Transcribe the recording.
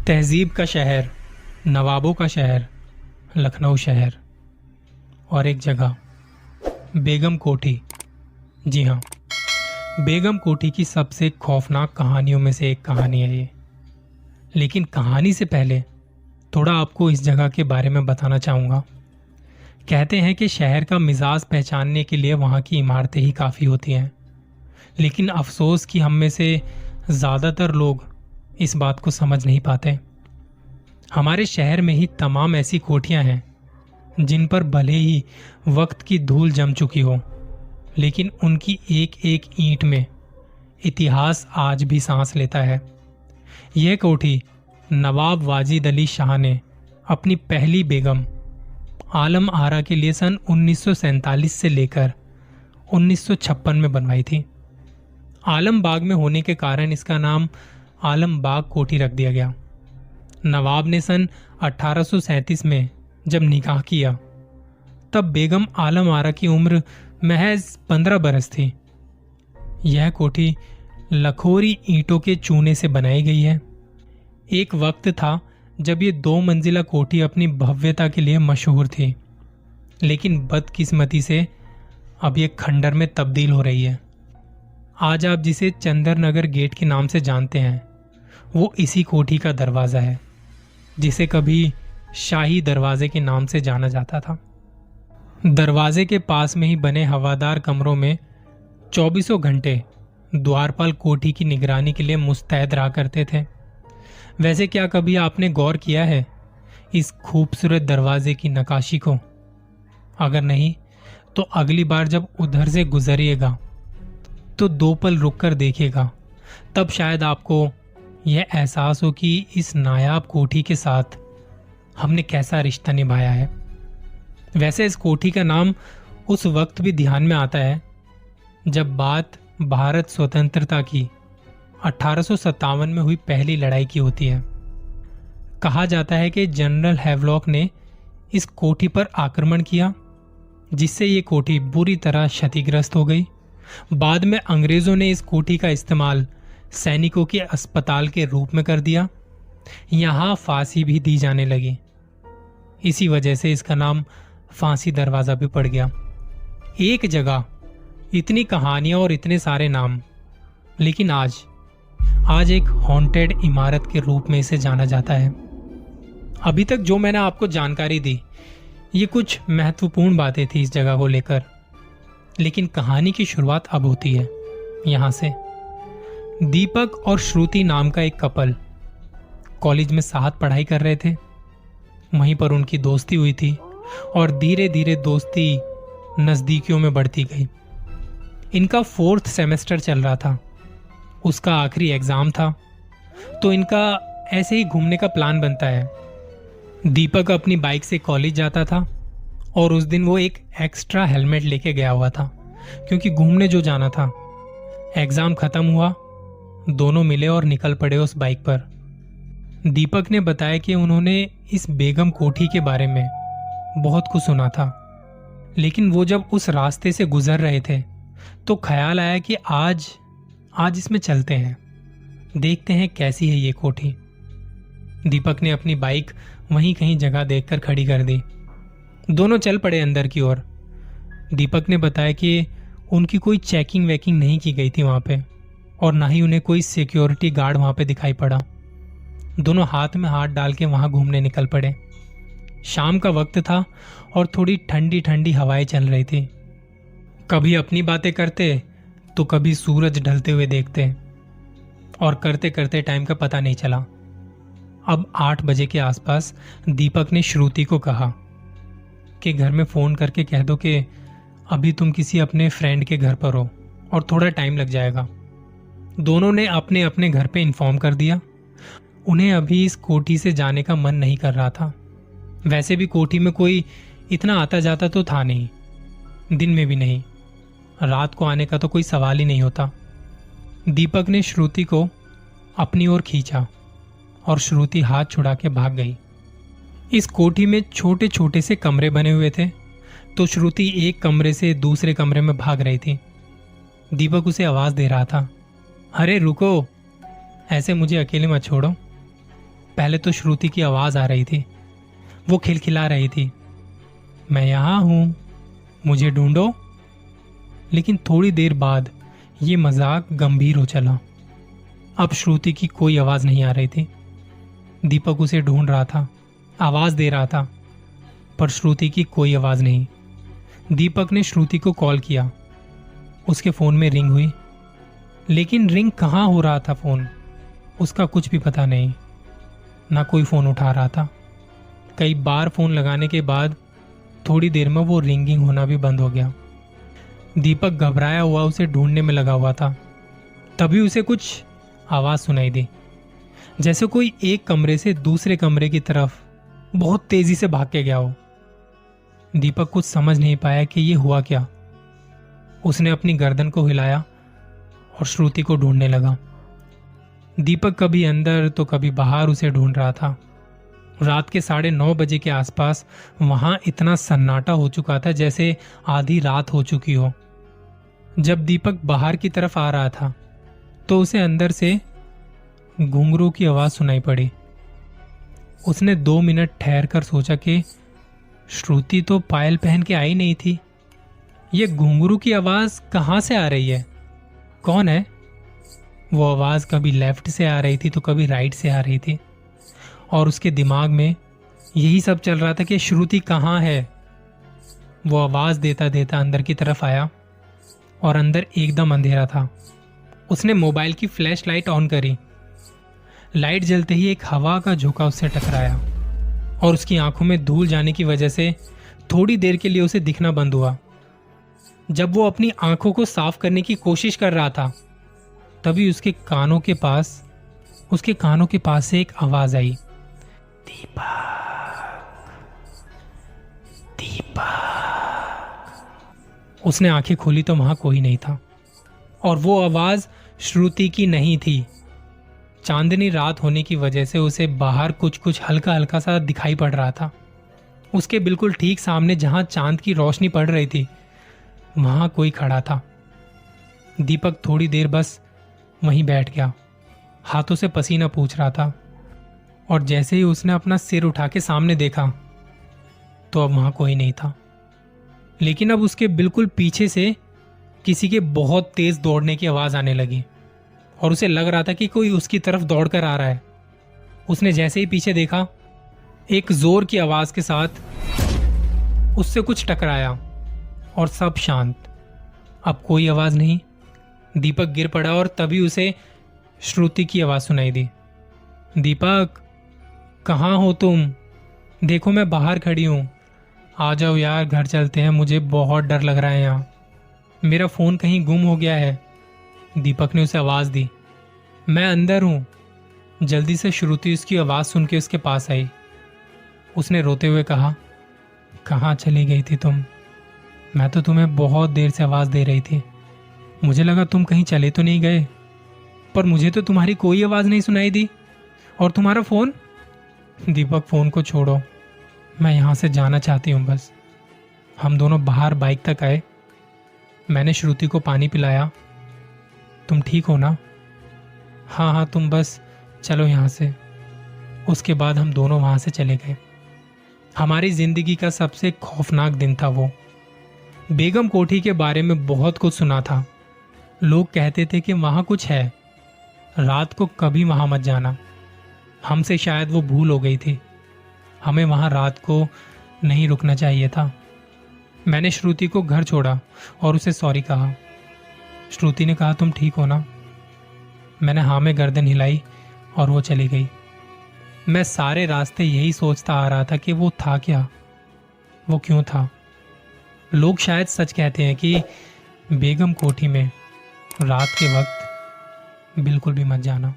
तहजीब का शहर, नवाबों का शहर, लखनऊ शहर और एक जगह बेगम कोठी। जी हाँ, बेगम कोठी की सबसे खौफनाक कहानियों में से एक कहानी है ये। लेकिन कहानी से पहले थोड़ा आपको इस जगह के बारे में बताना चाहूँगा। कहते हैं कि शहर का मिजाज पहचानने के लिए वहाँ की इमारतें ही काफ़ी होती हैं, लेकिन अफसोस कि हम में से ज़्यादातर लोग इस बात को समझ नहीं पाते। हमारे शहर में ही तमाम ऐसी कोठियां हैं जिन पर भले ही वक्त की धूल जम चुकी हो, लेकिन उनकी एक एक ईंट में इतिहास आज भी सांस लेता है। यह कोठी नवाब वाजिद अली शाह ने अपनी पहली बेगम आलम आरा के लिए सन 1947 से लेकर 1956 में बनवाई थी। आलम बाग में होने के कारण इसका नाम आलम बाग कोठी रख दिया गया। नवाब ने सन 1837 में जब निकाह किया तब बेगम आलम आरा की उम्र महज 15 बरस थी। यह कोठी लखोरी ईंटों के चूने से बनाई गई है। एक वक्त था जब ये 2 मंजिला कोठी अपनी भव्यता के लिए मशहूर थी, लेकिन बदकिस्मती से अब ये खंडर में तब्दील हो रही है। आज आप जिसे चंदर नगर गेट के नाम से जानते हैं, वो इसी कोठी का दरवाज़ा है, जिसे कभी शाही दरवाजे के नाम से जाना जाता था। दरवाजे के पास में ही बने हवादार कमरों में 24 घंटे द्वारपाल कोठी की निगरानी के लिए मुस्तैद रहा करते थे। वैसे क्या कभी आपने गौर किया है इस खूबसूरत दरवाजे की नक्काशी को? अगर नहीं तो अगली बार जब उधर से गुजरिएगा तो 2 पल रुक कर देखिएगा, तब शायद आपको यह एहसास हो कि इस नायाब कोठी के साथ हमने कैसा रिश्ता निभाया है। वैसे इस कोठी का नाम उस वक्त भी ध्यान में आता है जब बात भारत स्वतंत्रता की 1857 में हुई पहली लड़ाई की होती है। कहा जाता है कि जनरल हैवलॉक ने इस कोठी पर आक्रमण किया, जिससे ये कोठी बुरी तरह क्षतिग्रस्त हो गई। बाद में अंग्रेजों ने इस कोठी का इस्तेमाल सैनिकों के अस्पताल के रूप में कर दिया। यहाँ फांसी भी दी जाने लगी। इसी वजह से इसका नाम फांसी दरवाजा भी पड़ गया। एक जगह इतनी कहानियां और इतने सारे नाम, लेकिन आज एक हॉन्टेड इमारत के रूप में इसे जाना जाता है। अभी तक जो मैंने आपको जानकारी दी, ये कुछ महत्वपूर्ण बातें थी इस जगह को लेकर, लेकिन कहानी की शुरुआत अब होती है यहाँ से। दीपक और श्रुति नाम का एक कपल कॉलेज में साथ पढ़ाई कर रहे थे। वहीं पर उनकी दोस्ती हुई थी और धीरे धीरे दोस्ती नजदीकियों में बढ़ती गई। इनका 4th सेमेस्टर चल रहा था, उसका आखिरी एग्जाम था, तो इनका ऐसे ही घूमने का प्लान बनता है। दीपक अपनी बाइक से कॉलेज जाता था और उस दिन वो एक एक्स्ट्रा हेलमेट लेके गया हुआ था, क्योंकि घूमने जो जाना था। एग्जाम खत्म हुआ, दोनों मिले और निकल पड़े उस बाइक पर। दीपक ने बताया कि उन्होंने इस बेगम कोठी के बारे में बहुत कुछ सुना था, लेकिन वो जब उस रास्ते से गुजर रहे थे तो ख्याल आया कि आज इसमें चलते हैं, देखते हैं कैसी है ये कोठी। दीपक ने अपनी बाइक वहीं कहीं जगह देखकर खड़ी कर दी। दोनों चल पड़े अंदर की ओर। दीपक ने बताया कि उनकी कोई चेकिंग वेकिंग नहीं की गई थी वहां पे, और ना ही उन्हें कोई सिक्योरिटी गार्ड वहां पे दिखाई पड़ा। दोनों हाथ में हाथ डाल के वहां घूमने निकल पड़े। शाम का वक्त था और थोड़ी ठंडी ठंडी हवाएं चल रही थी। कभी अपनी बातें करते तो कभी सूरज ढलते हुए देखते, और करते करते टाइम का पता नहीं चला। अब 8 बजे के आसपास दीपक ने श्रुति को कहा कि घर में फोन करके कह दो कि अभी तुम किसी अपने फ्रेंड के घर पर हो और थोड़ा टाइम लग जाएगा। दोनों ने अपने अपने घर पे इन्फॉर्म कर दिया। उन्हें अभी इस कोठी से जाने का मन नहीं कर रहा था। वैसे भी कोठी में कोई इतना आता जाता तो था नहीं, दिन में भी नहीं, रात को आने का तो कोई सवाल ही नहीं होता। दीपक ने श्रुति को अपनी ओर खींचा और श्रुति हाथ छुड़ा के भाग गई। इस कोठी में छोटे छोटे से कमरे बने हुए थे, तो श्रुति एक कमरे से दूसरे कमरे में भाग रही थी। दीपक उसे आवाज दे रहा था, अरे रुको, ऐसे मुझे अकेले मत छोड़ो। पहले तो श्रुति की आवाज आ रही थी। वो खिलखिला रही थी, मैं यहां हूं, मुझे ढूंढो। लेकिन थोड़ी देर बाद ये मजाक गंभीर हो चला। अब श्रुति की कोई आवाज नहीं आ रही थी। दीपक उसे ढूंढ रहा था, आवाज दे रहा था, पर श्रुति की कोई आवाज नहीं। दीपक ने श्रुति को कॉल किया। उसके फोन में रिंग हुई, लेकिन रिंग कहाँ हो रहा था फोन, उसका कुछ भी पता नहीं। ना कोई फोन उठा रहा था। कई बार फोन लगाने के बाद थोड़ी देर में वो रिंगिंग होना भी बंद हो गया। दीपक घबराया हुआ उसे ढूंढने में लगा हुआ था। तभी उसे कुछ आवाज सुनाई दी, जैसे कोई एक कमरे से दूसरे कमरे की तरफ बहुत तेजी से भाग के गया हो। दीपक कुछ समझ नहीं पाया कि ये हुआ क्या। उसने अपनी गर्दन को हिलाया और श्रुति को ढूंढने लगा। दीपक कभी अंदर तो कभी बाहर उसे ढूंढ रहा था। रात के 9:30 बजे के आसपास वहां इतना सन्नाटा हो चुका था जैसे आधी रात हो चुकी हो। जब दीपक बाहर की तरफ आ रहा था तो उसे अंदर से घुंघरू की आवाज सुनाई पड़ी। उसने 2 मिनट ठहर कर सोचा कि श्रुति तो पायल पहन के आई नहीं थी। ये घुंघरू की आवाज कहां से आ रही है? कौन है? वो आवाज कभी लेफ्ट से आ रही थी तो कभी राइट से आ रही थी, और उसके दिमाग में यही सब चल रहा था कि श्रुति कहाँ है। वो आवाज देता देता अंदर की तरफ आया और अंदर एकदम अंधेरा था। उसने मोबाइल की फ्लैश लाइट ऑन करी। लाइट जलते ही एक हवा का झोंका उससे टकराया और उसकी आंखों में धूल जाने की वजह से थोड़ी देर के लिए उसे दिखना बंद हुआ। जब वो अपनी आंखों को साफ करने की कोशिश कर रहा था तभी उसके कानों के पास से एक आवाज आई, दीपक। उसने आंखें खोली तो वहां कोई नहीं था, और वो आवाज श्रुति की नहीं थी। चांदनी रात होने की वजह से उसे बाहर कुछ कुछ हल्का हल्का सा दिखाई पड़ रहा था। उसके बिल्कुल ठीक सामने जहां चांद की रोशनी पड़ रही थी वहां कोई खड़ा था। दीपक थोड़ी देर बस वहीं बैठ गया, हाथों से पसीना पूछ रहा था, और जैसे ही उसने अपना सिर उठा के सामने देखा तो अब वहां कोई नहीं था। लेकिन अब उसके बिल्कुल पीछे से किसी के बहुत तेज दौड़ने की आवाज आने लगी, और उसे लग रहा था कि कोई उसकी तरफ दौड़कर आ रहा है। उसने जैसे ही पीछे देखा, एक जोर की आवाज के साथ उससे कुछ टकराया और सब शांत। अब कोई आवाज नहीं। दीपक गिर पड़ा और तभी उसे श्रुति की आवाज सुनाई दी, दीपक कहाँ हो तुम? देखो मैं बाहर खड़ी हूं, आ जाओ यार, घर चलते हैं, मुझे बहुत डर लग रहा है यहाँ, मेरा फोन कहीं गुम हो गया है। दीपक ने उसे आवाज दी, मैं अंदर हूं। जल्दी से श्रुति उसकी आवाज सुन के उसके पास आई। उसने रोते हुए कहा, कहाँ चली गई थी तुम? मैं तो तुम्हें बहुत देर से आवाज दे रही थी, मुझे लगा तुम कहीं चले तो नहीं गए, पर मुझे तो तुम्हारी कोई आवाज नहीं सुनाई दी। और तुम्हारा फोन? दीपक फोन को छोड़ो, मैं यहां से जाना चाहती हूं बस। हम दोनों बाहर बाइक तक आए। मैंने श्रुति को पानी पिलाया। तुम ठीक हो ना? हाँ हाँ, तुम बस चलो यहाँ से। उसके बाद हम दोनों वहाँ से चले गए। हमारी जिंदगी का सबसे खौफनाक दिन था वो। बेगम कोठी के बारे में बहुत कुछ सुना था। लोग कहते थे कि वहाँ कुछ है, रात को कभी वहाँ मत जाना। हमसे शायद वो भूल हो गई थी, हमें वहाँ रात को नहीं रुकना चाहिए था। मैंने श्रुति को घर छोड़ा और उसे सॉरी कहा। श्रुति ने कहा, तुम ठीक हो ना? मैंने हाँ में गर्दन हिलाई और वो चली गई। मैं सारे रास्ते यही सोचता आ रहा था कि वो था क्या, वो क्यों था। लोग शायद सच कहते हैं कि बेगम कोठी में रात के वक्त बिल्कुल भी मत जाना।